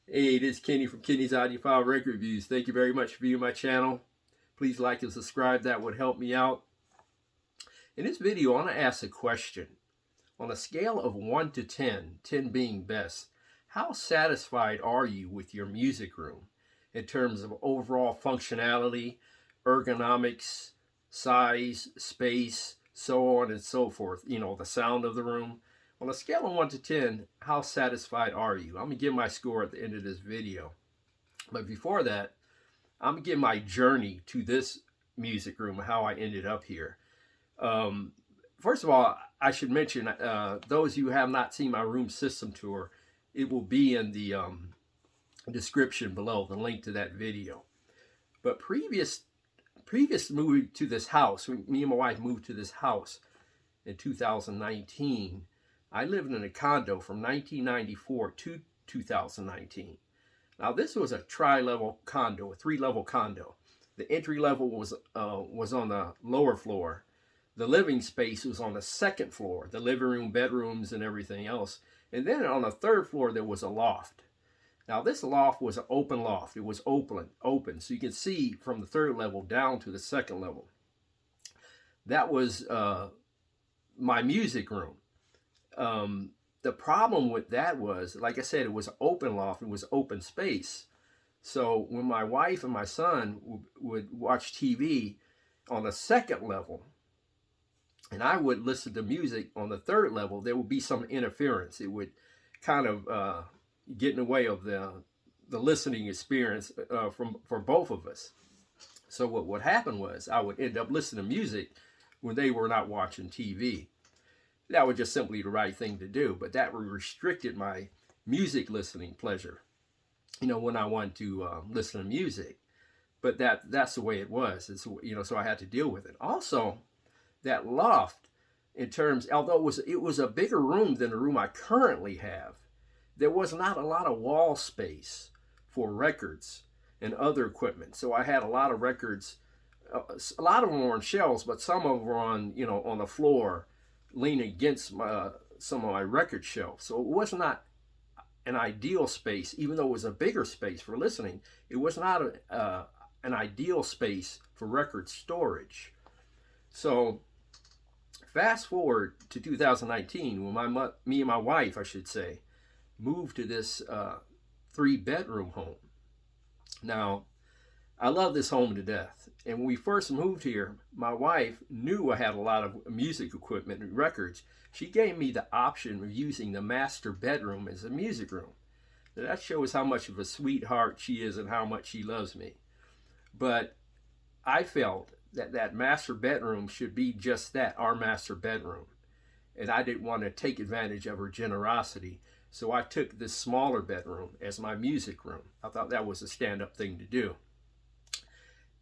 Hey, this is Kenny from Kenny's Audiophile Record Reviews. Thank you very much for viewing my channel. Please like and subscribe. That would help me out. In this video, I want to ask a question. On a scale of 1 to 10, 10 being best, how satisfied are you with your music room in terms of overall functionality, ergonomics, size, space, so on and so forth? You know, the sound of the room. On a scale of 1 to 10, how satisfied are you? I'm going to give my score at the end of this video. But before that, I'm going to give my journey to this music room, how I ended up here. First of all, I should mention, those of you who have not seen my room system tour, it will be in the description below, the link to that video. But previous move to this house, me and my wife moved to this house in 2019. I lived in a condo from 1994 to 2019. Now this was a tri-level condo, a 3-level condo. The entry level was on the lower floor. The living space was on the 2nd floor, the living room, bedrooms, and everything else. And then on the 3rd floor, there was a loft. Now this loft was an open loft. It was open, so you can see from the 3rd level down to the 2nd level. That was my music room. The problem with that was, like I said, it was an open loft, it was open space. So when my wife and my son would watch TV on the 2nd level, and I would listen to music on the 3rd level, there would be some interference. It would kind of get in the way of the listening experience for both of us. So what would happen was I would end up listening to music when they were not watching TV. That was just simply the right thing to do, but that restricted my music listening pleasure, you know, when I wanted to listen to music. But that's the way it was. It's, you know, so I had to deal with it. Also, that loft, in terms, although it was a bigger room than the room I currently have, there was not a lot of wall space for records and other equipment. So I had a lot of records. A lot of them were on shelves, but some of them were on, you know, on the floor, leaning against some of my record shelves. So it was not an ideal space, even though it was a bigger space for listening. It was not an ideal space for record storage. So fast forward to 2019, when me and my wife, I should say, moved to this 3-bedroom home. Now, I love this home to death. And when we first moved here, my wife knew I had a lot of music equipment and records. She gave me the option of using the master bedroom as a music room. Now, that shows how much of a sweetheart she is and how much she loves me. But I felt that master bedroom should be just that, our master bedroom. And I didn't want to take advantage of her generosity. So I took this smaller bedroom as my music room. I thought that was a stand-up thing to do.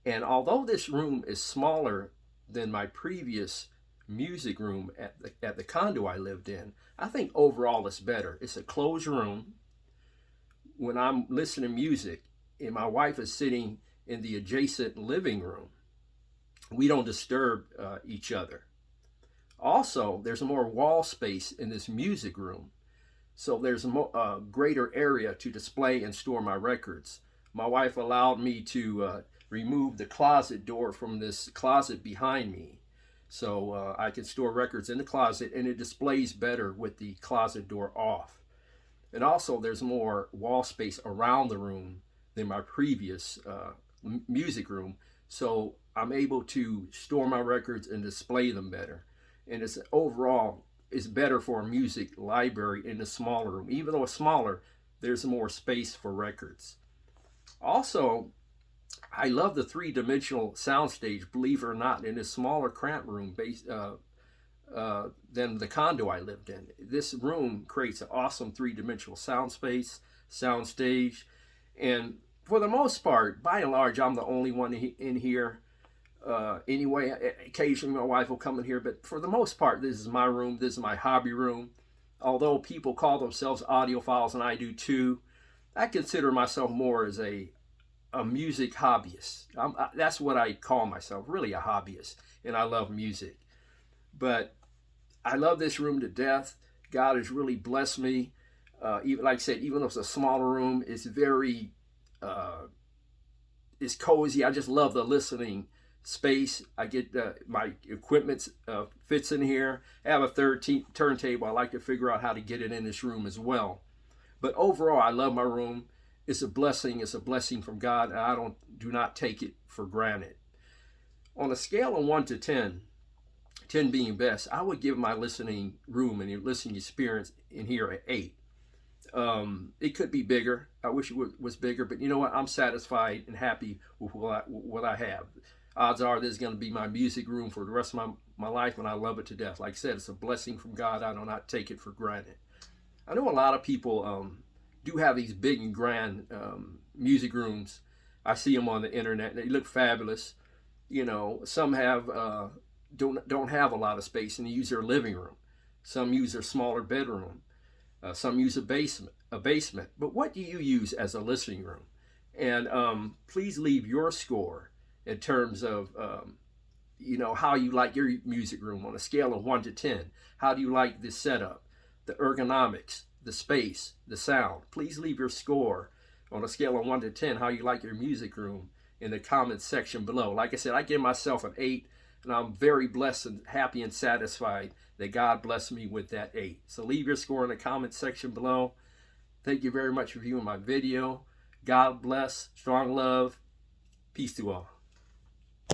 And although this room is smaller than my previous music room at the condo I lived in, I think overall it's better. It's a closed room. When I'm listening to music and my wife is sitting in the adjacent living room, we don't disturb each other. Also, there's more wall space in this music room. So there's a greater area to display and store my records. My wife allowed me to remove the closet door from this closet behind me. So I can store records in the closet, and it displays better with the closet door off. And also there's more wall space around the room than my previous music room. So I'm able to store my records and display them better. And it's overall, it's better for a music library in the smaller room. Even though it's smaller, there's more space for records. Also, I love the 3-dimensional soundstage, believe it or not, in this smaller cramped room than the condo I lived in. This room creates an awesome 3-dimensional soundstage. And for the most part, by and large, I'm the only one in here. Anyway, occasionally my wife will come in here, but for the most part, this is my room. This is my hobby room. Although people call themselves audiophiles, and I do too, I consider myself more as a music hobbyist. That's what I call myself, really a hobbyist, and I love music. But I love this room to death. God has really blessed me. Even like I said, even though it's a smaller room, it's very, it's cozy. I just love the listening space. I get my equipment fits in here. I have a third turntable. I like to figure out how to get it in this room as well. But overall, I love my room. It's a blessing. It's a blessing from God. And I do not take it for granted. On a scale of 1 to 10, 10 being best, I would give my listening room and listening experience in here an 8. It could be bigger. I wish it was bigger, but you know what? I'm satisfied and happy with what I have. Odds are this is going to be my music room for the rest of my life, and I love it to death. Like I said, it's a blessing from God. I do not take it for granted. I know a lot of people do have these big and grand music rooms. I see them on the internet. They look fabulous. You know, some have don't have a lot of space, and they use their living room. Some use their smaller bedroom. Some use a basement. But what do you use as a listening room? And please leave your score in terms of you know, how you like your music room on a scale of 1 to 10. How do you like the setup, the ergonomics, the space, the sound? Please leave your score on a scale of 1 to 10, how you like your music room, in the comments section below. Like I said, I give myself an 8, and I'm very blessed and happy and satisfied that God blessed me with that 8. So leave your score in the comments section below. Thank you very much for viewing my video. God bless. Strong love. Peace to all.